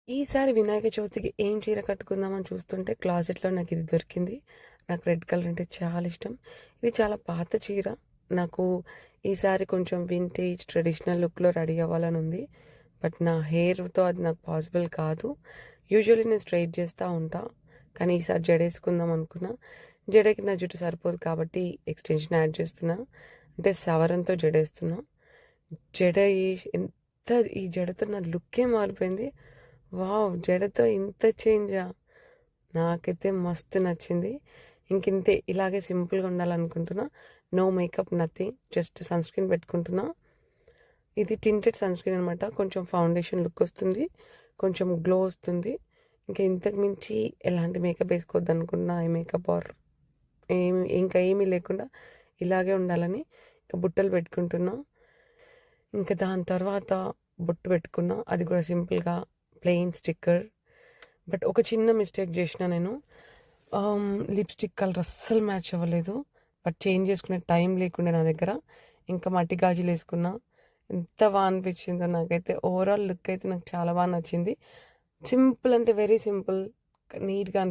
ఈసారి వినాయక చవితికి ఏం చీర కట్టుకుందామని చూస్తుంటే క్లాజెట్‌లో నాకిది దొరికింది. నాకు రెడ్ కలర్ అంటే చాలా ఇష్టం. ఇది చాలా పాత చీర. నాకు ఈసారి కొంచెం వింటేజ్, ట్రెడిషనల్ లుక్‌లో రెడీ అవ్వాలనుంది. బట్ నా హెయిర్‌తో అది నాకు పాసిబుల్ కాదు. యూజువల్లీ నేను స్ట్రెయిట్ చేస్తా ఉంటా. కానీ ఈసారి జడేసుకుందాం అనుకున్నా. జడకి నా జుట్టు సరిపోదు కాబట్టి ఎక్స్‌టెన్షన్ యాడ్ చేస్తున్నా. అంటే సవరంతో జడేస్తున్నా. జడ ఈ ఎంత ఈ జడతో నా లుక్కే మారిపోయింది. వావ్! జడతో ఇంత చేంజా? నాకైతే మస్తు నచ్చింది. ఇంకింతే ఇలాగే సింపుల్‌గా ఉండాలనుకుంటున్నా. No makeup nothing. Just sunscreen పెట్టుకుంటున్నా. ఇది టింటెడ్ సన్ స్క్రీన్ అనమాట. కొంచెం ఫౌండేషన్ లుక్ వస్తుంది. కొంచెం గ్లో వస్తుంది. ఇంకా ఇంతకు మించి ఎలాంటి మేకప్ వేసుకోవద్దనుకున్నా. ఐ మేకప్ ఆర్ ఇంకా ఏమీ లేకుండా ఇలాగే ఉండాలని ఇంకా బుట్టలు పెట్టుకుంటున్నా. ఇంకా దాని తర్వాత బొట్టు పెట్టుకున్నా. అది కూడా సింపుల్‌గా ప్లెయిన్ స్టిక్కర్. బట్ ఒక చిన్న మిస్టేక్ చేసిన నేను. లిప్‌స్టిక్ కలర్ అస్సలు మ్యాచ్ అవ్వలేదు. బట్ చేంజ్ చేసుకునే టైం లేకుండే నా దగ్గర. ఇంకా మట్టి గాజులేసుకున్నా. ఎంత అనిపించిందో నాకైతే. ఓవరాల్ లుక్ అయితే నాకు చాలా నచ్చింది. సింపుల్ అంటే వెరీ సింపుల్. నీట్‌గా